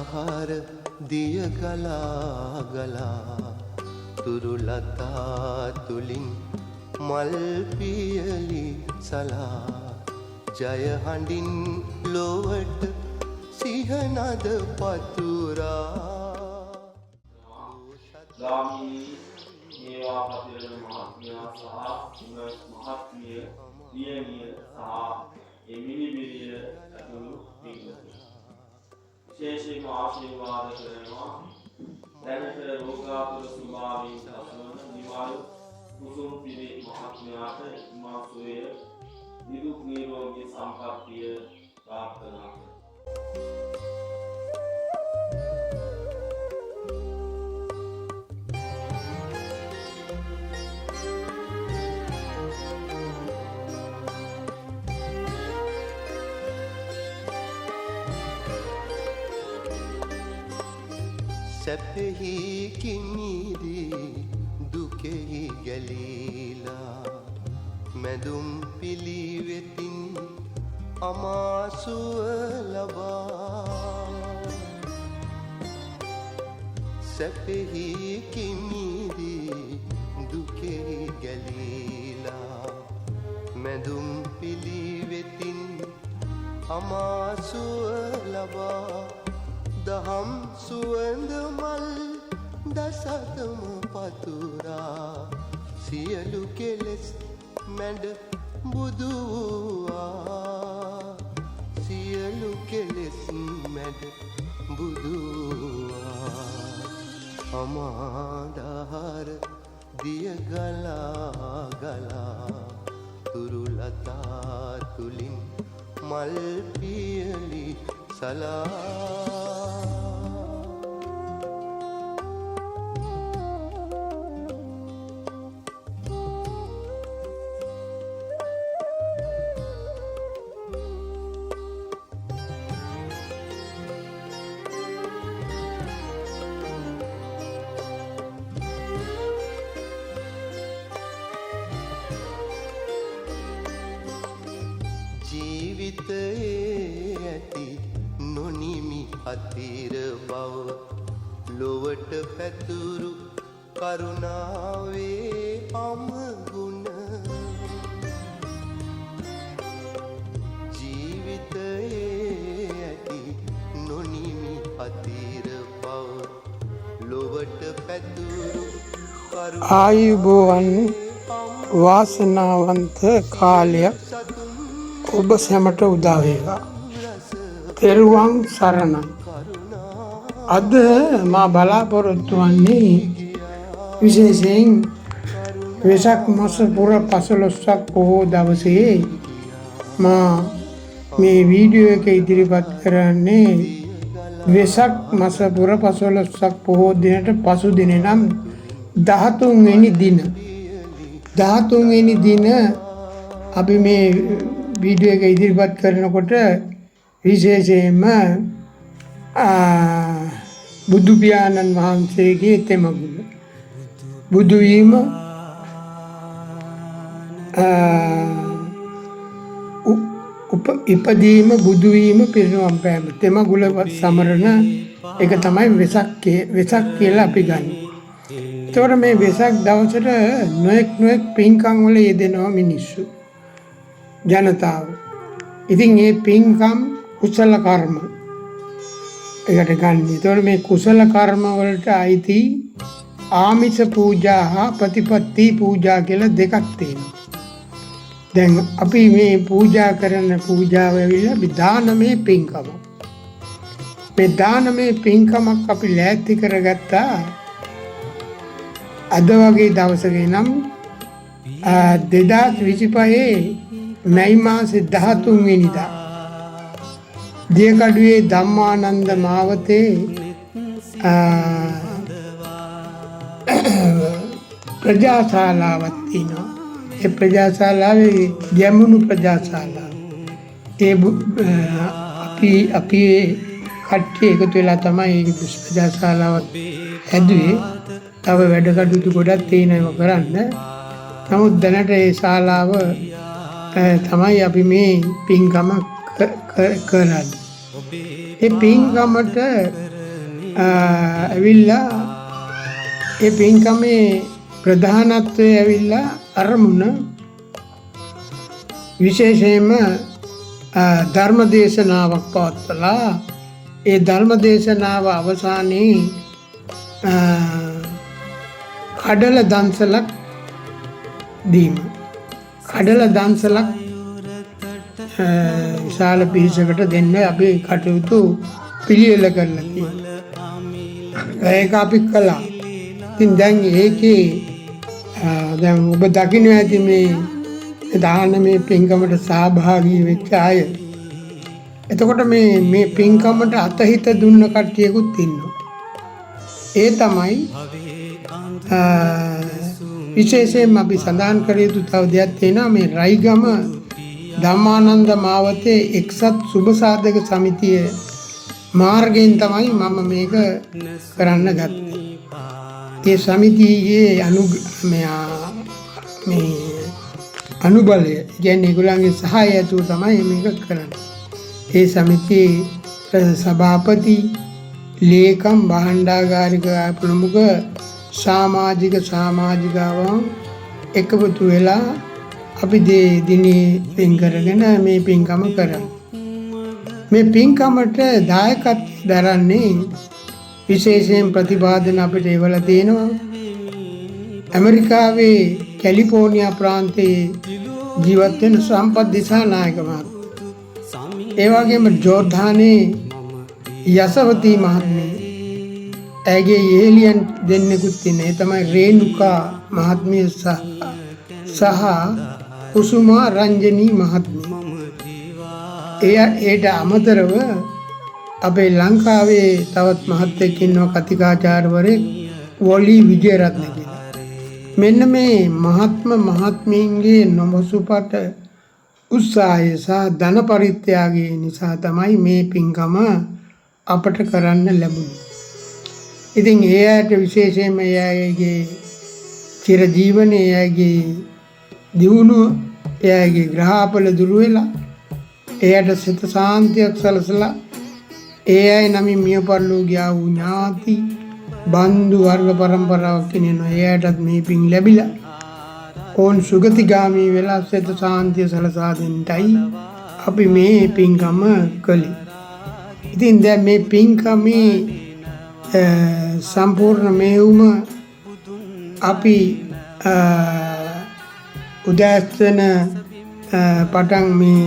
දහර දිය ගලා ගලා තුරුලතා තුලින් මල් පියලි සලා ජය හඬින් ලොවට සිහනද පතුරා ගාමිණී මේවා පතිරණ මහත්මයා සහ උනස් මහත්මිය දියණිය සහ එමිනිබිරිය ඇතුළු පින්වතුනි විශේෂයෙන්ම ආශිර්වාද කරනවා දැනට රෝගාතුර ස්වභාවයෙන් පසුවන නිවායු කුසුම් පිරි මහත්මයාට ඉමා සුවය නිදුක් නිරෝගී සම්පන්නිය ප්‍රාර්ථනා කරනවා. සැපෙහි කිමිදී දුකෙහි ගැලීලා මැදුම් පිළිවෙතින් අමාසුව ලබා සැපෙහි කිමිදී දුකෙහි ගැලීලා මැදුම් පිළිවෙතින් අමාසුව ලබා දහම් සුවඳ මල් දසතම පතුරා සියලු කෙලෙස් මැඩ බුදුවා සියලු කෙලෙස් මැඩ බුදුවා අමාදහර දිය ගලා ගලා තුරුලතා තුලින් මල් පියලි සලා ජීවිතයේ ඇති නොනිමි අතිර බව ලොවට පැතුරු කරුණාවේ අමගුණ ජීවිතයේ ඇති නොනිමි අතිර බව ලොවට පැතුරු ආයුබෝවන් වාසනාවන්ත කාලයක් ඔබ සැමට උදා වේවා. තෙරුවන් සරණයි. අද මා බලාපොරොත්තු වන්නේ විශේෂයෙන් වෙසක් මාස පුර 15ක් පොහෝ දවසේ මා මේ වීඩියෝ එක ඉදිරිපත් කරන්නේ වෙසක් මාස පුර 15ක් පොහෝ දිනට පසු දින නම් 13 වෙනි දින. 13 වෙනි දින අපි මේ වීඩියෝ එක ඉදිරිපත් කරනකොට විශේෂයෙන්ම බුදු පියාණන් වහන්සේගේ තෙමගුණ බුදු වීම ඉපදීම බුදු වීම පිරිනුවම් පෑම තෙමගුණ සමරන එක තමයි වෙසක් කියලා අපි ගන්න. ඒතකොට මේ වෙසක් දවසට නොඑක් පින්කම් වල යෙදෙනවා මිනිස්සු ජනතාව. ඉතින් මේ පින්කම් කුසල කර්ම එකට ගන්න. ඒතකොට මේ කුසල කර්ම වලට අයිති ආමිෂ පූජා හා ප්‍රතිපත්ති පූජා කියලා දෙකක් තියෙනවා. දැන් අපි මේ පූජා කරන පූජාව ඇවිල්ලා දානමය පින්කම. මේ දානමය පින්කමක් අපි ලෑස්ති කරගත්තා අද වගේ දවසක නම් 2025 මැයි මාසේ 13 වෙනිදා දියකඩුවේ ධම්මානන්ද මාවතේ ප්‍රජාශාලාවක් තියෙනවා. ඒ ප්‍රජාශාලාවේ ගැමුණු ප්‍රජාශාලාව. ඒ අපි කට්ටිය එකතු වෙලා තමයි ප්‍රජාශාලාවක් හැදුවේ. තව වැඩ කටයුතු ගොඩක් තියෙනවා කරන්න. නමුත් දැනට ඒ ශාලාව තමයි අපි මේ පින්කම කරන්නේ. ඒ පින්කමට ඇවිල්ලා ඒ පින්කමේ ප්‍රධානත්වයේ ඇවිල්ලා අරමුණ විශේෂයෙන්ම ධර්ම දේශනාවක් පවත්වලා ඒ ධර්ම දේශනාව අවසානයේ කඩල දන්සලක් දීම. කඩල දන්සලක් විශාල පිරිසකට දෙන්න අපි කටයුතු පිළියෙල කරලා තියෙනවා. ඒක අපි කළා. ඉතින් දැන් ඒකේ දැන් ඔබ දකින්න ඇති මේ දානමේ පින්කමට සහභාගී වෙච්ච අය. එතකොට මේ පින්කමට අතහිත දුන්න කට්ටියකුත් ඉන්නවා. ඒ තමයි විශේෂයෙන්ම අපි සඳහන් කර යුතු තව දෙයක් තියෙනවා. මේ රයිගම ධම්මානන්ද මාවතේ එක්සත් සුබ සාධක සමිතිය මාර්ගයෙන් තමයි මම මේක කරන්න ගත්තේ. ඒ සමිතියේ අනුබලය කියන්නේ ඒගොල්ලන්ගේ සහාය ඇතුව තමයි මේක කරන්නේ. ඒ සමිතියේ සභාපති, ලේකම්, භාණ්ඩාගාරික ප්‍රමුඛ සමාජිකාවන් එකතු වෙලා අපි දිනේ පින් කරගෙන මේ පින්කම කරන්නේ. මේ පින්කමට දායකත්වය දරන්නේ විශේෂයෙන් ප්‍රතිපාදන අපිට එවලා තියෙනවා. ඇමරිකාවේ කැලිෆෝනියා ප්‍රාන්තයේ ජීවත් වෙන සම්පත් දිසානායක මහත්මිය. ඒ වගේම ජෝර්ධානයේ යසවතී මහත්මිය. ඇගේ යෙහෙලියන් දෙන්නෙකුත් ඉන්නේ. ඒ තමයි රේණුකා මහත්මිය සහ කුසුමා රංජනී මහත්මිය. ඒට අමතරව අපේ ලංකාවේ තවත් මහත්මයෙක් ඉන්නවා, කතිකාචාර්යවරයෙක් වොලී විජේරත්න කියලා. මෙන්න මේ මහත්මීන්ගේ නොමසුපට උත්සාහය සහ ධන පරිත්‍යාගය නිසා තමයි මේ පින්කම අපට කරන්න ලැබුණේ. ඉතින් ඒ අයට විශේෂයෙන්ම ඒ අයගේ චිර ජීවනයේ, ඒ අයගේ දියුණුව, ඒ අයගේ ග්‍රහාපල දුරු වෙලා එයට සිත සාන්තියක් සලසලා ඒ අය නමින් මිය පරලෝ ගියා වූ ඥාති බන්දු වර්ග පරම්පරාවක් කියනවා. එයටත් මේ පින් ලැබිලා ඕන් සුගතිගාමී වෙලා සිත සාන්තිය සලසා දෙන්නයි අපි මේ පින්කම කළේ. ඉතින් දැන් මේ පින්කමේ සම්පූර්ණ මෙහෙයුම අපි උදෑසන පටන් මේ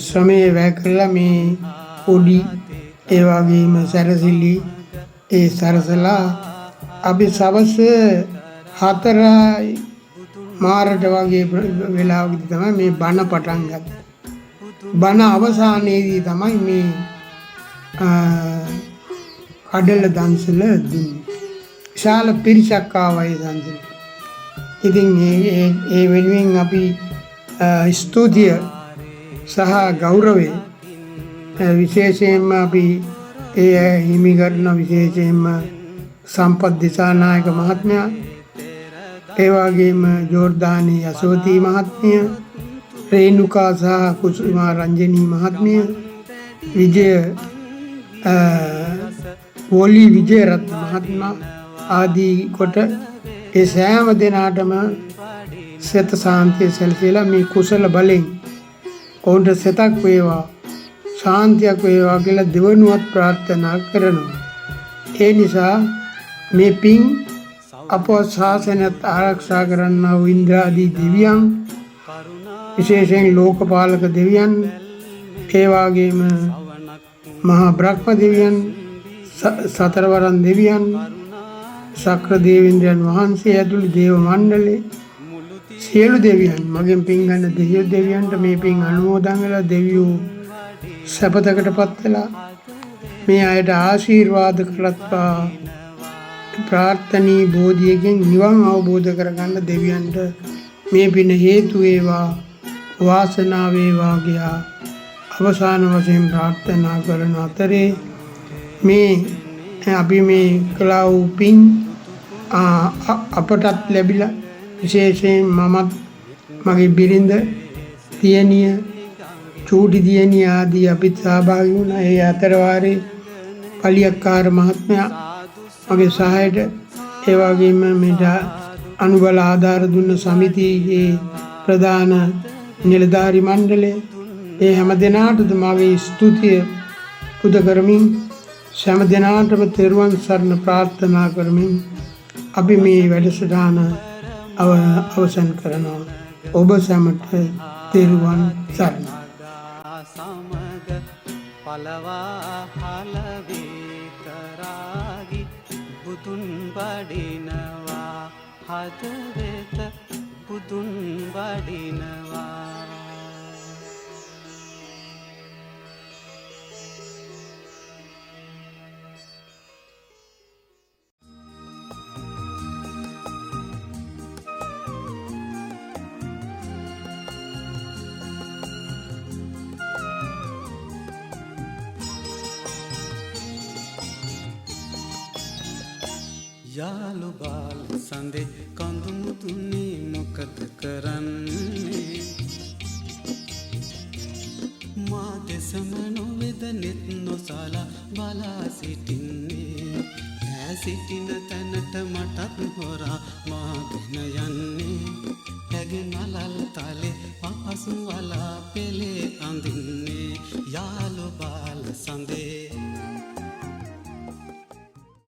ශ්‍රමය වැය කළා. මේ පොඩි ඒ වගේම සැරසිලි ඒ සරසලා අපි සවස් 4 මාරට වගේ වෙලාවකදී තමයි මේ බණ පටන් ගත්තේ. බණ අවසානයේදී තමයි මේ කඩල දන්සල දුන්නේ. විශාල පිරිසක් ආවයි දන්සල. ඉතින් ඒ වෙනුවෙන් අපි ස්තුතිය සහ ගෞරවය විශේෂයෙන්ම අපි හිමි කරන විශේෂයෙන්ම සම්පත් දිසානායක මහත්මයා, ඒ වගේම ජෝර්දානයේ යසෝවතී මහත්මිය, රේණුකා සහ කුසුමා රංජනී මහත්මිය, වොලී විජේරත්න මහත්මයා ආදී කොට ඒ සෑම දෙනාටම සිත සාන්තිය සැලසෙලා මේ කුසල බලෙන් ඔවුන්ට සිතක් වේවා, ශාන්තියක් වේවා කියලා දෙවනුවත් ප්‍රාර්ථනා කරනවා. ඒ නිසා මේ පින් අපවත් ශාසනයත් ආරක්ෂා කරන්නා වූ ඉන්ද්‍රාදී දෙවියන්, විශේෂයෙන් ලෝකපාලක දෙවියන්, ඒ වගේම මහා බ්‍රහ්ම දෙවියන්, සතරවරන් දෙවියන්, ශක්‍ර දේවේන්ද්‍රයන් වහන්සේ ඇතුළු දේව මණ්ඩලේ සියලු දෙවියන්, මගෙන් පින් ගන්න දෙවියන්ට මේ පින් අනුමෝදන් වෙලා දෙවියෝ සපතකටපත් වෙලා මේ අයට ආශිර්වාද කරත්වා ප්‍රාර්ථනීය බෝධියකින් නිවන් අවබෝධ කරගන්න දෙවියන්ට මේ පින හේතු වේවා, වාසනාව වේවා කියා අවසාන වශයෙන් ප්‍රාර්ථනා කරන අතරේ මේ අපි මේ කළා වූ පින් අපටත් ලැබිලා, විශේෂයෙන් මමත් මගේ බිරිඳ දියණිය, චූටි දියණිය ආදී අපිත් සහභාගී වුණා. ඒ අතර වාරේ පලියක්කාර මහත්මයා මගේ සහායට ඒ වගේම මෙට අනුබල ආධාර දුන්න සමිතියේ ප්‍රධාන නිලධාරි මණ්ඩලය ඒ හැම දෙනාටද මගේ ස්තුතිය පුද කරමින් හැම දෙනාටම තෙරුවන් සරණ ප්‍රාර්ථනා කරමින් අපි මේ වැඩසටහන අවසන් කරනවා. ඔබ සැමට තෙරුවන් සරණ. සමග පලවා හලවේ කරාගි බුදුන් වඩිනවා හදවෙත බුදුන් වඩිනවා. යාළු බාල සඳේ කඳුමුතුනේ මොකද කරන්නේ මා දෙසම නොවේද නෙත් නොසලා බලා සිටින්නේ ඈ සිටින තැනට මටත්